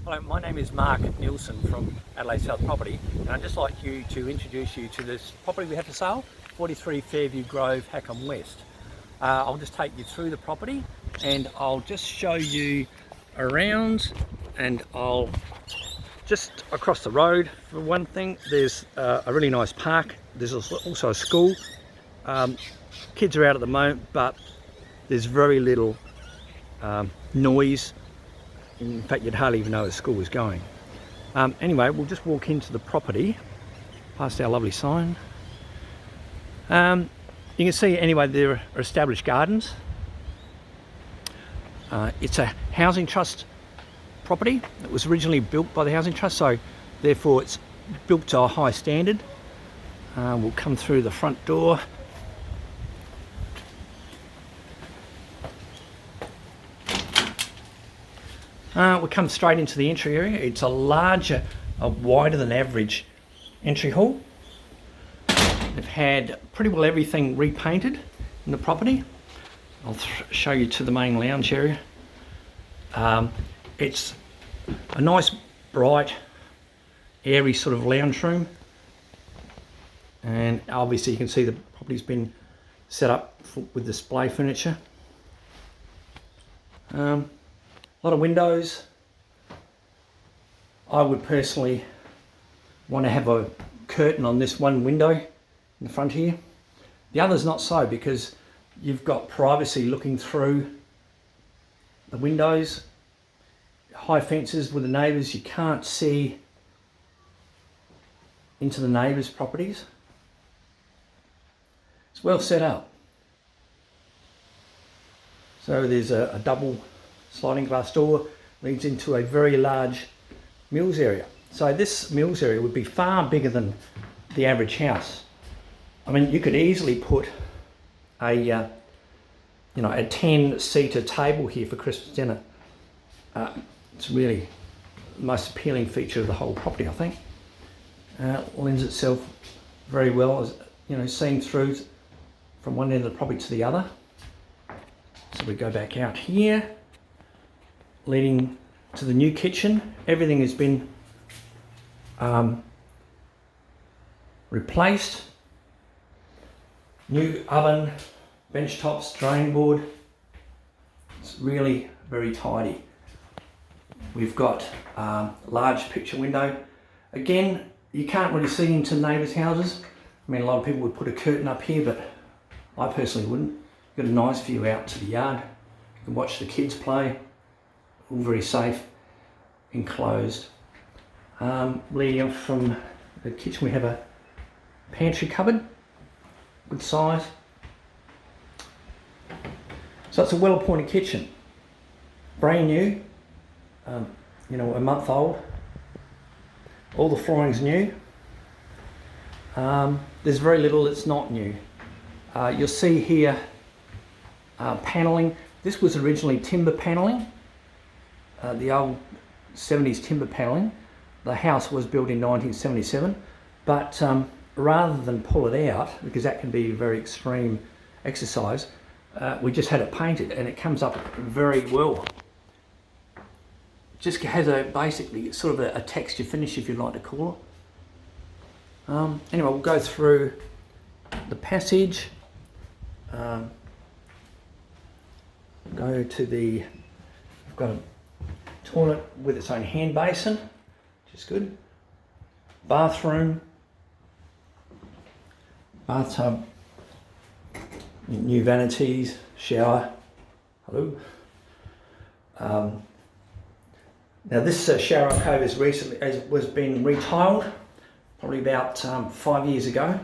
Hello, my name is Mark Nielsen from Adelaide South Property, and I'd just like to introduce you to this property we have for sale, 43 Fairview Grove, Hackham West. I'll just take you through the property and I'll just show you around, and I'll just across the road for one thing, there's a really nice park. There's also a school. Kids are out at the moment, but there's very little noise. In fact, you'd hardly even know the school was going. Anyway, we'll just walk into the property past our lovely sign. You can see anyway there are established gardens. It's a housing trust property. It was originally built by the housing trust, so therefore it's built to a high standard. We'll come through the front door. We'll come straight into the entry area. It's a larger, wider than average entry hall. They've had pretty well everything repainted in the property. I'll show you to the main lounge area. It's a nice, bright, airy sort of lounge room. And obviously you can see the property's been set up with display furniture. A lot of windows. I would personally want to have a curtain on this one window in the front here. The other's not so, because you've got privacy looking through the windows. High fences with the neighbours, you can't see into the neighbours' properties. It's well set up. So there's a double sliding glass door, leads into a very large meals area. So this meals area would be far bigger than the average house. I mean, you could easily put a 10-seater table here for Christmas dinner. It's really the most appealing feature of the whole property, I think. Lends itself very well, as seeing through from one end of the property to the other. So we go back out here, leading to the new kitchen. Everything has been replaced. New oven, bench tops, drain board. It's really very tidy. We've got a large picture window. Again, you can't really see into neighbours' houses. I mean, a lot of people would put a curtain up here, but I personally wouldn't. You've got a nice view out to the yard. You can watch the kids play. All very safe, enclosed. Leading up from the kitchen, we have a pantry cupboard, good size. So it's a well-appointed kitchen, brand new, a month old. All the flooring's new. There's very little that's not new. You'll see here panelling. This was originally timber panelling. The old 70s timber panelling. The house was built in 1977, but rather than pull it out, because that can be a very extreme exercise, we just had it painted, and it comes up very well. Just has basically sort of a texture finish, if you'd like to call it. Anyway, we'll go through the passage. Go to we've got a toilet with its own hand basin, which is good. Bathroom, bathtub, new vanities, shower. Hello. Now this shower alcove was been retiled, probably about 5 years ago.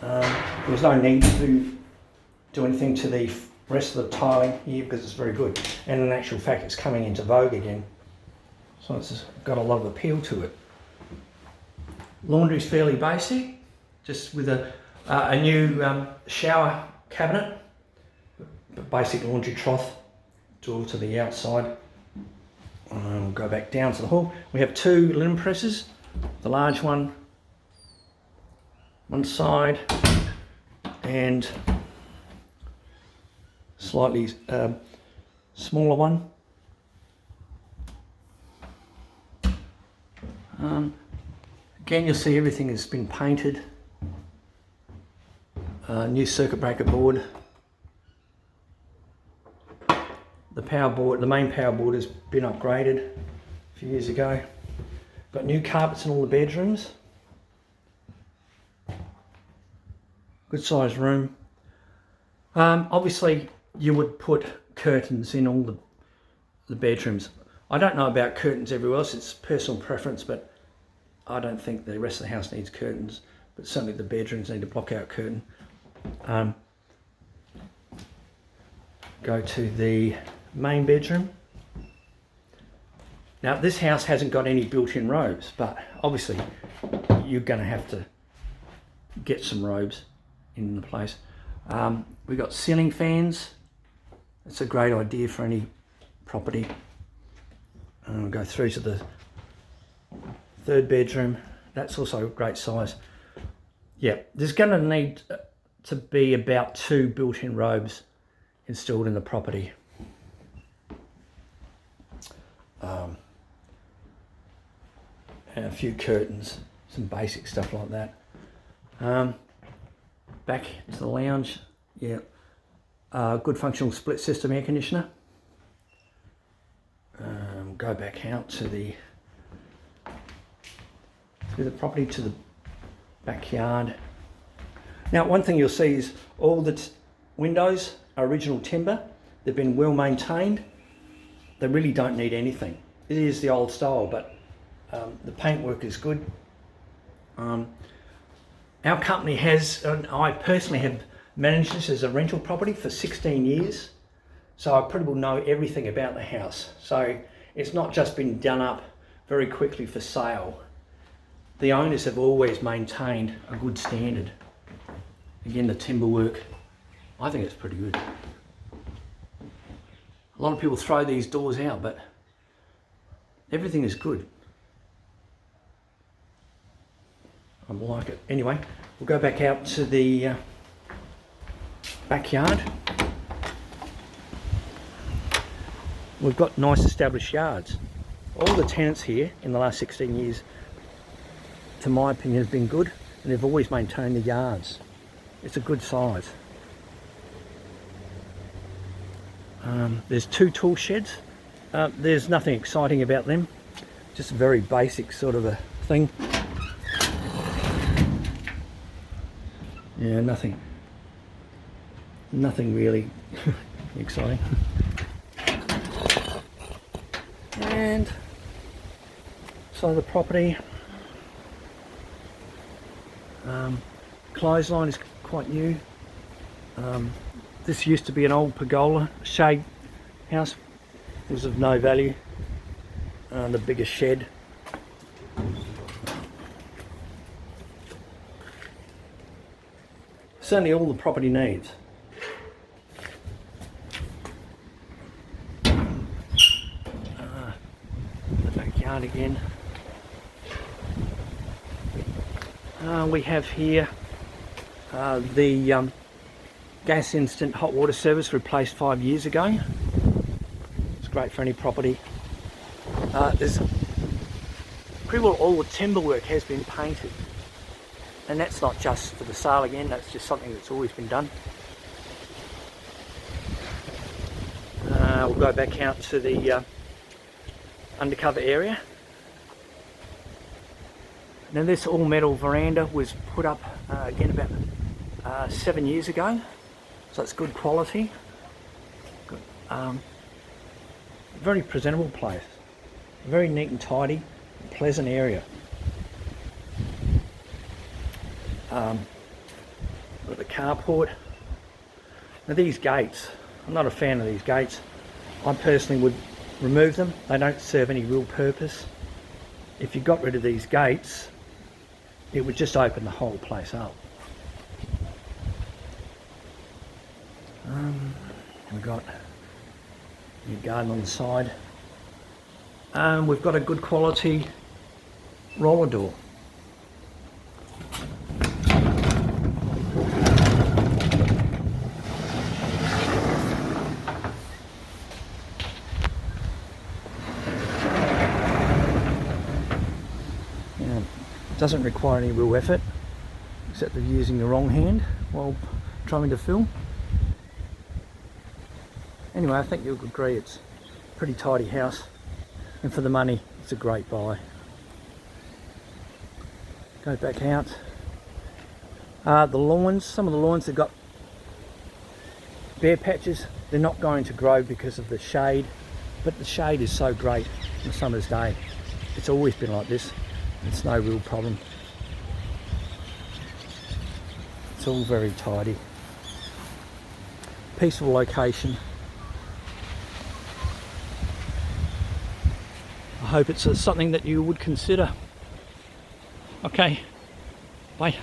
There was no need to do anything to the rest of the tiling here because it's very good, and in actual fact it's coming into vogue again, so it's got a lot of appeal to it. Laundry's fairly basic, just with a new shower cabinet, basic laundry trough, door to the outside. We'll go back down to the hall. We have two linen presses, the large one side and slightly smaller one. Again, you'll see everything has been painted. New circuit breaker board. The power board, the main power board has been upgraded a few years ago. Got new carpets in all the bedrooms. Good sized room. Obviously you would put curtains in all the bedrooms. I don't know about curtains everywhere else, it's personal preference, but I don't think the rest of the house needs curtains, but certainly the bedrooms need a block out curtain. Go to the main bedroom. Now this house hasn't got any built-in robes, but obviously you're going to have to get some robes in the place. We've got ceiling fans. It's a great idea for any property. We'll go through to the third bedroom. That's also a great size. Yeah, there's going to need to be about 2 built-in robes installed in the property. And a few curtains, some basic stuff like that. Back to the lounge, yeah, good functional split system air conditioner. Go back out to the property, to the backyard. Now, one thing you'll see is all the windows are original timber. They've been well maintained. They really don't need anything. It is the old style, but the paintwork is good. Our company has, and I personally have managed this as a rental property for 16 years. So I pretty well know everything about the house. So it's not just been done up very quickly for sale. The owners have always maintained a good standard. Again, the timber work, I think it's pretty good. A lot of people throw these doors out, but everything is good. I like it. Anyway, we'll go back out to the backyard. We've got nice established yards. All the tenants here in the last 16 years, to my opinion, have been good, and they've always maintained the yards. It's a good size. There's 2 tool sheds. There's nothing exciting about them, just a very basic sort of a thing. Yeah, nothing really exciting. And so the property, clothesline is quite new. This used to be an old pergola shade house. It was of no value. The bigger shed. Certainly all the property needs. The backyard again. We have here the gas instant hot water service replaced 5 years ago. It's great for any property. There's pretty well all the timber work has been painted. And that's not just for the sale again, that's just something that's always been done. We'll go back out to the undercover area. Now this all metal veranda was put up again about 7 years ago, so it's good quality. Good, very presentable place, very neat and tidy, pleasant area. Got the carport. Now these gates, I'm not a fan of these gates. I personally would remove them. They don't serve any real purpose. If you got rid of these gates, it would just open the whole place up. We've got your garden on the side. We've got a good quality roller door. Doesn't require any real effort, except of using the wrong hand while trying to film. Anyway, I think you'll agree it's a pretty tidy house, and for the money it's a great buy. Go back out. The lawns, some of the lawns have got bare patches. They're not going to grow because of the shade, but the shade is so great on a summer's day. It's always been like this. It's no real problem. It's all very tidy. Peaceful location. I hope it's something that you would consider. Okay, bye.